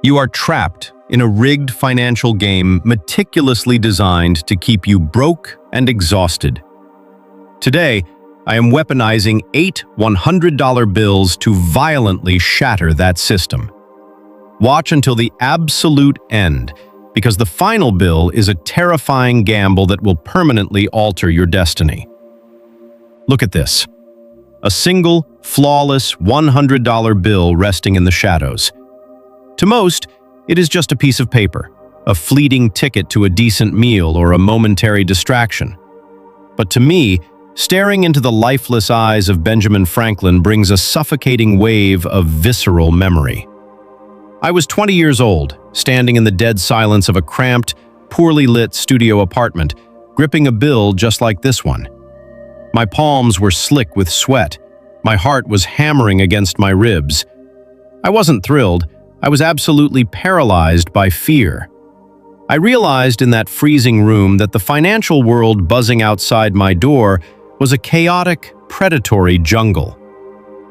You are trapped in a rigged financial game meticulously designed to keep you broke and exhausted. Today, I am weaponizing 8 $100 bills to violently shatter that system. Watch until the absolute end, because the final bill is a terrifying gamble that will permanently alter your destiny. Look at this. A single, flawless $100 bill resting in the shadows. To most, it is just a piece of paper, a fleeting ticket to a decent meal or a momentary distraction. But to me, staring into the lifeless eyes of Benjamin Franklin brings a suffocating wave of visceral memory. I was 20 years old, standing in the dead silence of a cramped, poorly lit studio apartment, gripping a bill just like this one. My palms were slick with sweat. My heart was hammering against my ribs. I wasn't thrilled. I was absolutely paralyzed by fear. I realized in that freezing room that the financial world buzzing outside my door was a chaotic, predatory jungle.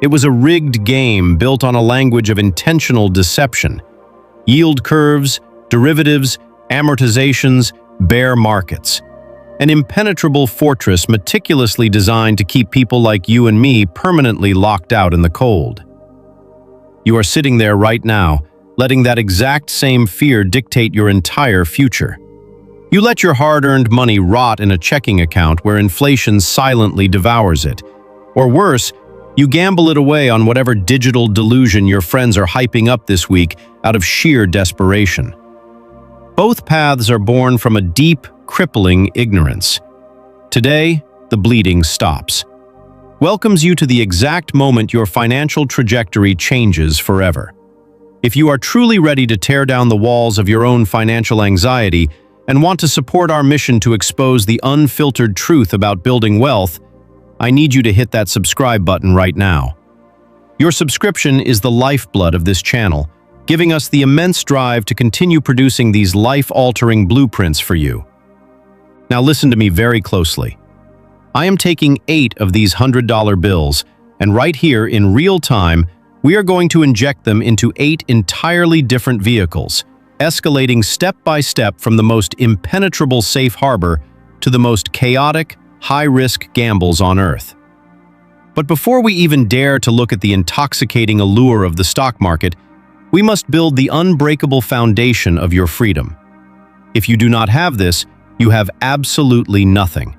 It was a rigged game built on a language of intentional deception. Yield curves, derivatives, amortizations, bear markets. An impenetrable fortress meticulously designed to keep people like you and me permanently locked out in the cold. You are sitting there right now, letting that exact same fear dictate your entire future. You let your hard-earned money rot in a checking account where inflation silently devours it. Or worse, you gamble it away on whatever digital delusion your friends are hyping up this week out of sheer desperation. Both paths are born from a deep, crippling ignorance. Today, the bleeding stops. Welcomes you to the exact moment your financial trajectory changes forever. If you are truly ready to tear down the walls of your own financial anxiety and want to support our mission to expose the unfiltered truth about building wealth, I need you to hit that subscribe button right now. Your subscription is the lifeblood of this channel, giving us the immense drive to continue producing these life-altering blueprints for you. Now listen to me very closely. I am taking 8 of these $100 bills, and right here in real time, we are going to inject them into 8 entirely different vehicles, escalating step by step from the most impenetrable safe harbor to the most chaotic, high-risk gambles on Earth. But before we even dare to look at the intoxicating allure of the stock market, we must build the unbreakable foundation of your freedom. If you do not have this, you have absolutely nothing.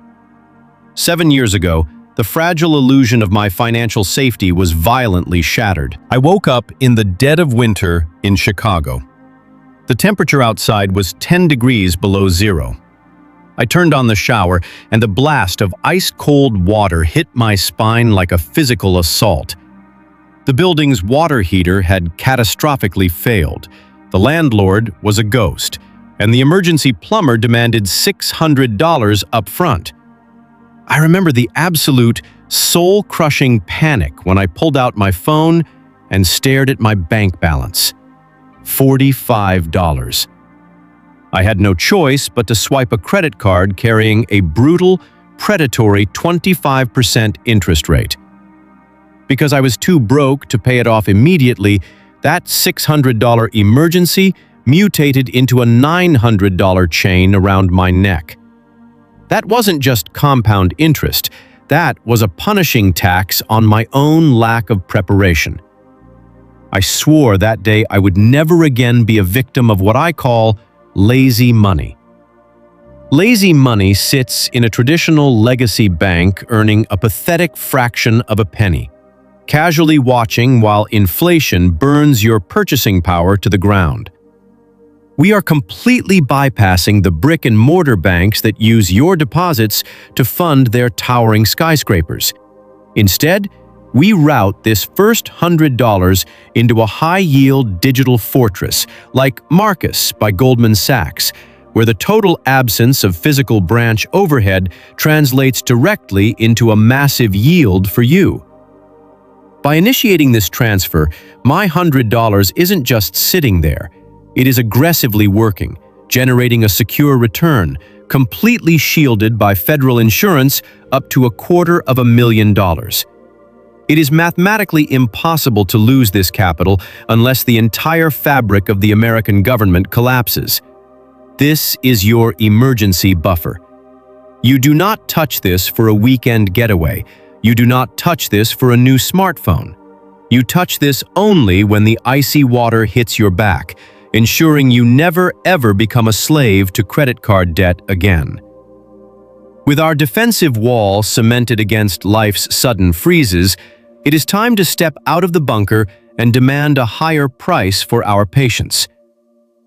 7 years ago, the fragile illusion of my financial safety was violently shattered. I woke up in the dead of winter in Chicago. The temperature outside was 10 degrees below zero. I turned on the shower, and the blast of ice-cold water hit my spine like a physical assault. The building's water heater had catastrophically failed. The landlord was a ghost, and the emergency plumber demanded $600 up front. I remember the absolute, soul-crushing panic when I pulled out my phone and stared at my bank balance. $45. I had no choice but to swipe a credit card carrying a brutal, predatory 25% interest rate. Because I was too broke to pay it off immediately, that $600 emergency mutated into a $900 chain around my neck. That wasn't just compound interest, that was a punishing tax on my own lack of preparation. I swore that day I would never again be a victim of what I call lazy money. Lazy money sits in a traditional legacy bank earning a pathetic fraction of a penny, casually watching while inflation burns your purchasing power to the ground. We are completely bypassing the brick-and-mortar banks that use your deposits to fund their towering skyscrapers. Instead, we route this first $100 into a high-yield digital fortress like Marcus by Goldman Sachs, where the total absence of physical branch overhead translates directly into a massive yield for you. By initiating this transfer, my $100 isn't just sitting there. It is aggressively working, generating a secure return, completely shielded by federal insurance up to $250,000. It is mathematically impossible to lose this capital unless the entire fabric of the American government collapses. This is your emergency buffer. You do not touch this for a weekend getaway. You do not touch this for a new smartphone. You touch this only when the icy water hits your back, ensuring you never ever become a slave to credit card debt again. With our defensive wall cemented against life's sudden freezes, it is time to step out of the bunker and demand a higher price for our patience.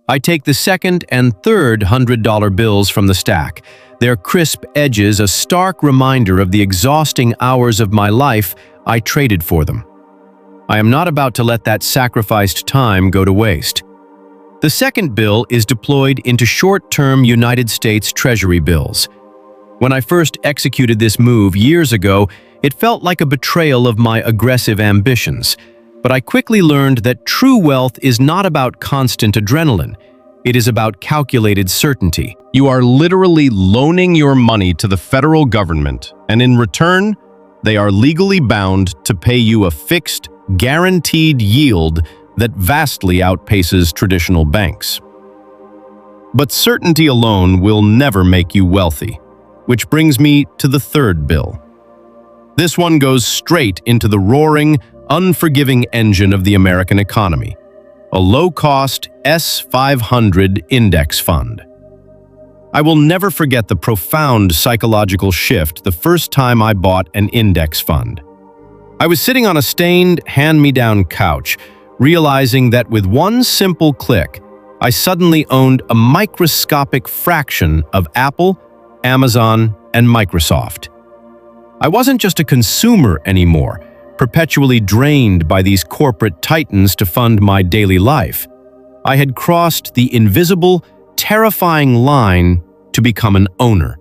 I take the second and third $100 bills from the stack, their crisp edges a stark reminder of the exhausting hours of my life I traded for them. I am not about to let that sacrificed time go to waste. The second bill is deployed into short-term United States Treasury bills. When I first executed this move years ago, it felt like a betrayal of my aggressive ambitions. But I quickly learned that true wealth is not about constant adrenaline. It is about calculated certainty. You are literally loaning your money to the federal government, and in return, they are legally bound to pay you a fixed, guaranteed yield that vastly outpaces traditional banks. But certainty alone will never make you wealthy. Which brings me to the third bill. This one goes straight into the roaring, unforgiving engine of the American economy, a low-cost S500 index fund. I will never forget the profound psychological shift the first time I bought an index fund. I was sitting on a stained, hand-me-down couch, realizing that with one simple click, I suddenly owned a microscopic fraction of Apple, Amazon, and Microsoft. I wasn't just a consumer anymore, perpetually drained by these corporate titans to fund my daily life. I had crossed the invisible, terrifying line to become an owner.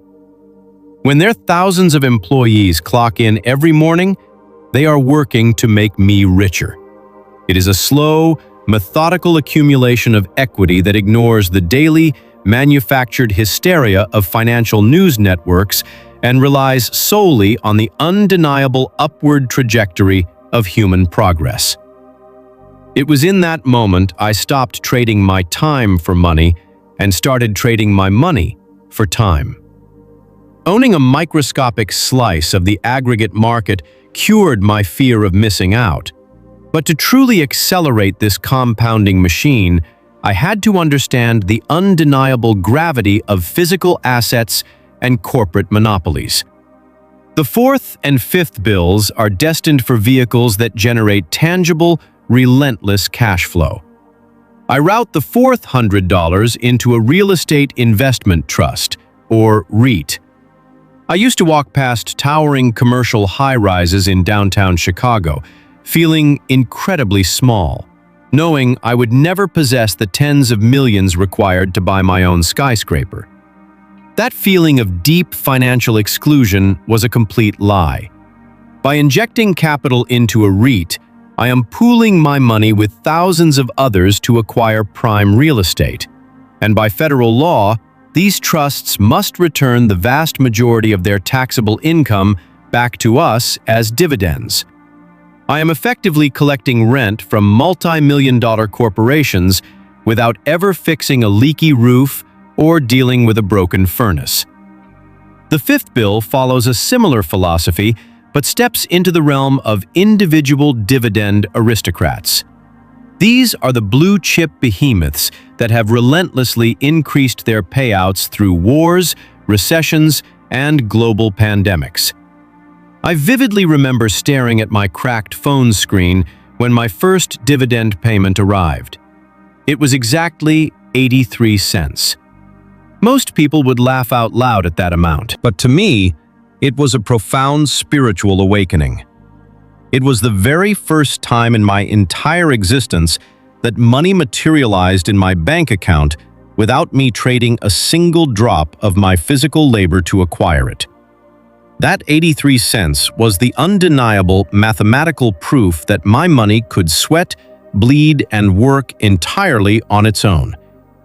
When their thousands of employees clock in every morning, they are working to make me richer. It is a slow, methodical accumulation of equity that ignores the daily, manufactured hysteria of financial news networks and relies solely on the undeniable upward trajectory of human progress. It was in that moment I stopped trading my time for money and started trading my money for time. Owning a microscopic slice of the aggregate market cured my fear of missing out. But to truly accelerate this compounding machine, I had to understand the undeniable gravity of physical assets and corporate monopolies. The fourth and fifth bills are destined for vehicles that generate tangible, relentless cash flow. I route the fourth $100 into a real estate investment trust, or REIT. I used to walk past towering commercial high-rises in downtown Chicago, feeling incredibly small, knowing I would never possess the tens of millions required to buy my own skyscraper. That feeling of deep financial exclusion was a complete lie. By injecting capital into a REIT, I am pooling my money with thousands of others to acquire prime real estate. And by federal law, these trusts must return the vast majority of their taxable income back to us as dividends. I am effectively collecting rent from multi-million-dollar corporations without ever fixing a leaky roof or dealing with a broken furnace. The fifth bill follows a similar philosophy, but steps into the realm of individual dividend aristocrats. These are the blue-chip behemoths that have relentlessly increased their payouts through wars, recessions, and global pandemics. I vividly remember staring at my cracked phone screen when my first dividend payment arrived. It was exactly 83 cents. Most people would laugh out loud at that amount, but to me, it was a profound spiritual awakening. It was the very first time in my entire existence that money materialized in my bank account without me trading a single drop of my physical labor to acquire it. That 83 cents was the undeniable mathematical proof that my money could sweat, bleed, and work entirely on its own,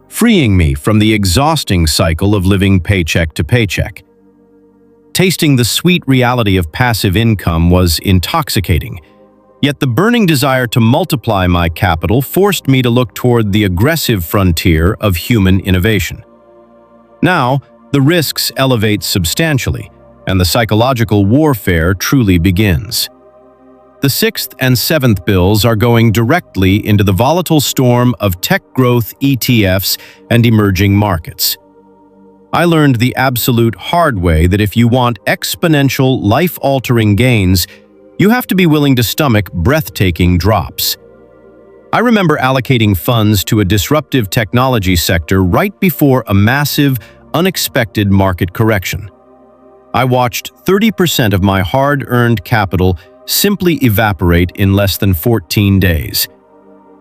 freeing me from the exhausting cycle of living paycheck to paycheck. Tasting the sweet reality of passive income was intoxicating. Yet the burning desire to multiply my capital forced me to look toward the aggressive frontier of human innovation. Now, the risks elevate substantially, and the psychological warfare truly begins. The 6th and 7th bills are going directly into the volatile storm of tech growth ETFs and emerging markets. I learned the absolute hard way that if you want exponential, life-altering gains, you have to be willing to stomach breathtaking drops. I remember allocating funds to a disruptive technology sector right before a massive, unexpected market correction. I watched 30% of my hard-earned capital simply evaporate in less than 14 days.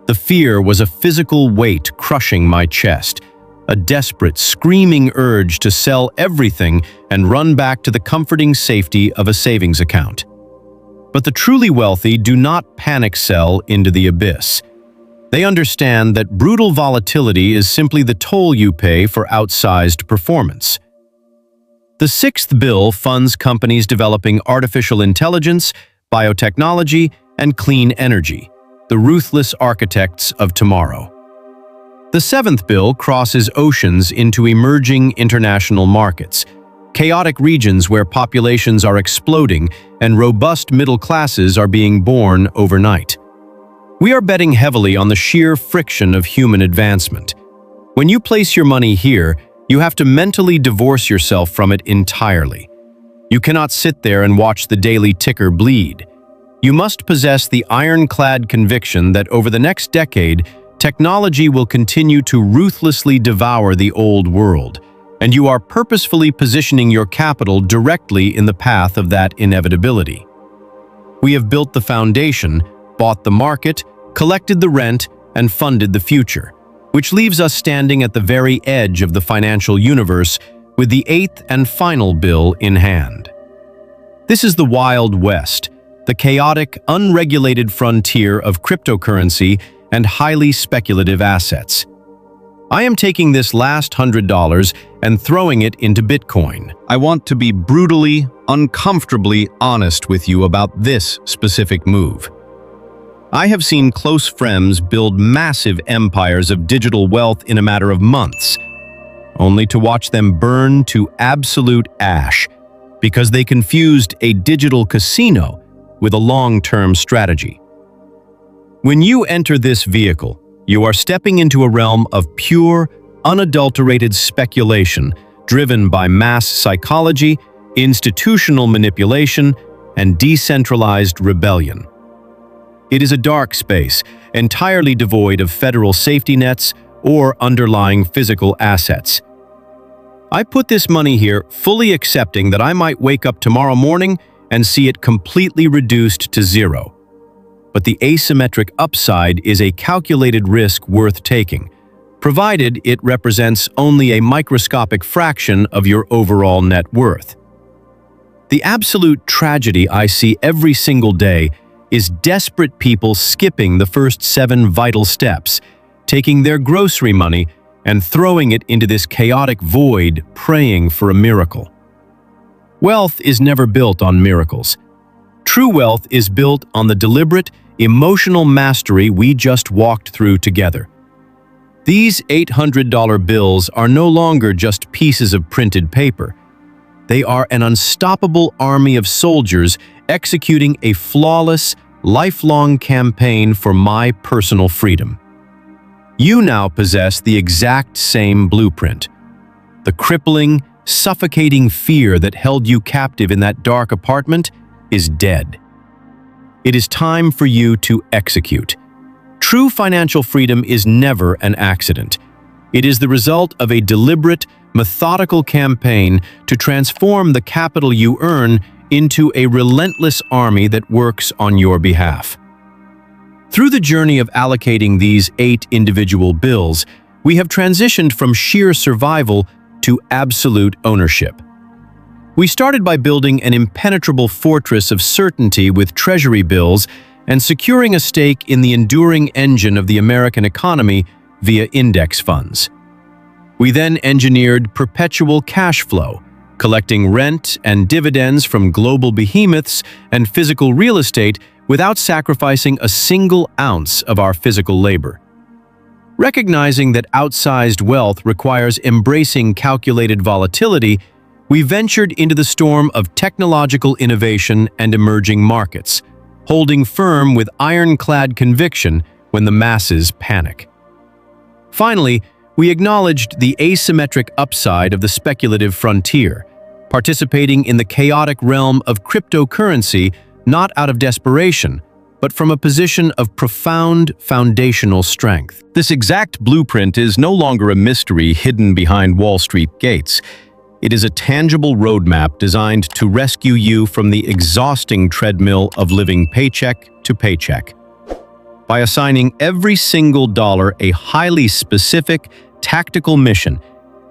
The fear was a physical weight crushing my chest, a desperate, screaming urge to sell everything and run back to the comforting safety of a savings account. But the truly wealthy do not panic sell into the abyss. They understand that brutal volatility is simply the toll you pay for outsized performance. The 6th bill funds companies developing artificial intelligence, biotechnology, and clean energy, the ruthless architects of tomorrow. The 7th bill crosses oceans into emerging international markets, chaotic regions where populations are exploding and robust middle classes are being born overnight. We are betting heavily on the sheer friction of human advancement. When you place your money here, you have to mentally divorce yourself from it entirely. You cannot sit there and watch the daily ticker bleed. You must possess the ironclad conviction that over the next decade, technology will continue to ruthlessly devour the old world, and you are purposefully positioning your capital directly in the path of that inevitability. We have built the foundation, bought the market, collected the rent, and funded the future, which leaves us standing at the very edge of the financial universe with the 8th and final bill in hand. This is the Wild West, the chaotic, unregulated frontier of cryptocurrency and highly speculative assets. I am taking this last $100 and throwing it into Bitcoin. I want to be brutally, uncomfortably honest with you about this specific move. I have seen close friends build massive empires of digital wealth in a matter of months, only to watch them burn to absolute ash because they confused a digital casino with a long-term strategy. When you enter this vehicle, you are stepping into a realm of pure, unadulterated speculation driven by mass psychology, institutional manipulation, and decentralized rebellion. It is a dark space, entirely devoid of federal safety nets or underlying physical assets. I put this money here fully accepting that I might wake up tomorrow morning and see it completely reduced to zero. But the asymmetric upside is a calculated risk worth taking, provided it represents only a microscopic fraction of your overall net worth. The absolute tragedy I see every single day is desperate people skipping the first 7 vital steps, taking their grocery money and throwing it into this chaotic void, praying for a miracle. Wealth is never built on miracles. True wealth is built on the deliberate, emotional mastery we just walked through together. These $800 bills are no longer just pieces of printed paper. They are an unstoppable army of soldiers executing a flawless, lifelong campaign for my personal freedom. You now possess the exact same blueprint. The crippling, suffocating fear that held you captive in that dark apartment is dead. It is time for you to execute. True financial freedom is never an accident. It is the result of a deliberate, methodical campaign to transform the capital you earn into a relentless army that works on your behalf. Through the journey of allocating these 8 individual bills, we have transitioned from sheer survival to absolute ownership. We started by building an impenetrable fortress of certainty with treasury bills and securing a stake in the enduring engine of the American economy via index funds. We then engineered perpetual cash flow, collecting rent and dividends from global behemoths and physical real estate without sacrificing a single ounce of our physical labor. Recognizing that outsized wealth requires embracing calculated volatility, we ventured into the storm of technological innovation and emerging markets, holding firm with ironclad conviction when the masses panic. Finally, we acknowledged the asymmetric upside of the speculative frontier, participating in the chaotic realm of cryptocurrency not out of desperation, but from a position of profound foundational strength. This exact blueprint is no longer a mystery hidden behind Wall Street gates. It is a tangible roadmap designed to rescue you from the exhausting treadmill of living paycheck to paycheck. By assigning every single dollar a highly specific, tactical mission,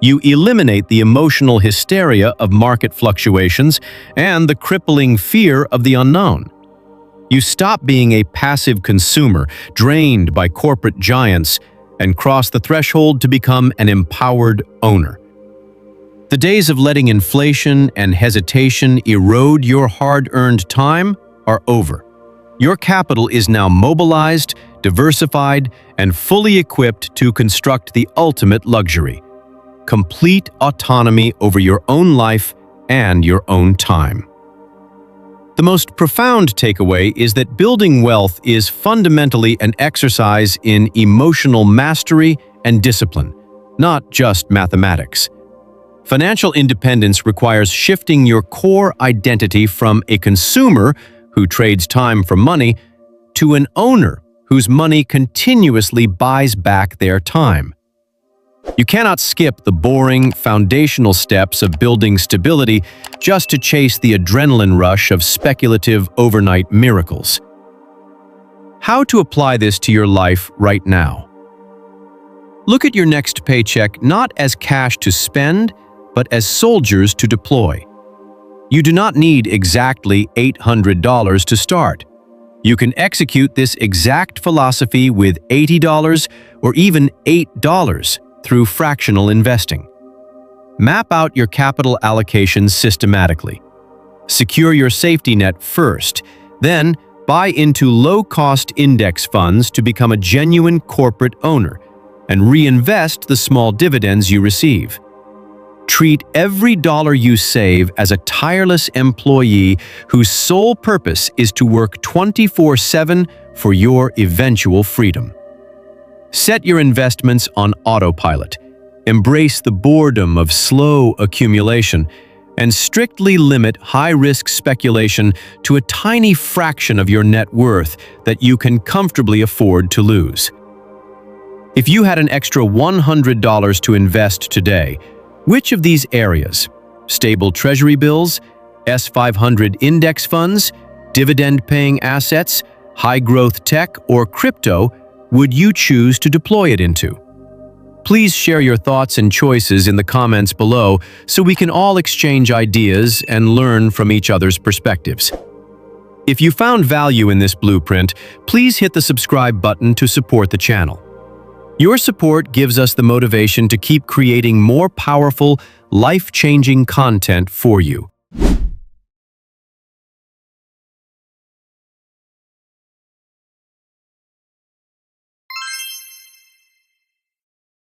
you eliminate the emotional hysteria of market fluctuations and the crippling fear of the unknown. You stop being a passive consumer, drained by corporate giants, and cross the threshold to become an empowered owner. The days of letting inflation and hesitation erode your hard-earned time are over. Your capital is now mobilized, diversified, and fully equipped to construct the ultimate luxury: complete autonomy over your own life and your own time. The most profound takeaway is that building wealth is fundamentally an exercise in emotional mastery and discipline, not just mathematics. Financial independence requires shifting your core identity from a consumer who trades time for money to an owner whose money continuously buys back their time. You cannot skip the boring, foundational steps of building stability just to chase the adrenaline rush of speculative overnight miracles. How to apply this to your life right now? Look at your next paycheck not as cash to spend, but as soldiers to deploy. You do not need exactly $800 to start. You can execute this exact philosophy with $80 or even $8 through fractional investing. Map out your capital allocations systematically. Secure your safety net first, then buy into low-cost index funds to become a genuine corporate owner and reinvest the small dividends you receive. Treat every dollar you save as a tireless employee whose sole purpose is to work 24/7 for your eventual freedom. Set your investments on autopilot, embrace the boredom of slow accumulation, and strictly limit high-risk speculation to a tiny fraction of your net worth that you can comfortably afford to lose. If you had an extra $100 to invest today, which of these areas – stable treasury bills, S500 index funds, dividend-paying assets, high-growth tech, or crypto – would you choose to deploy it into? Please share your thoughts and choices in the comments below so we can all exchange ideas and learn from each other's perspectives. If you found value in this blueprint, please hit the subscribe button to support the channel. Your support gives us the motivation to keep creating more powerful, life-changing content for you.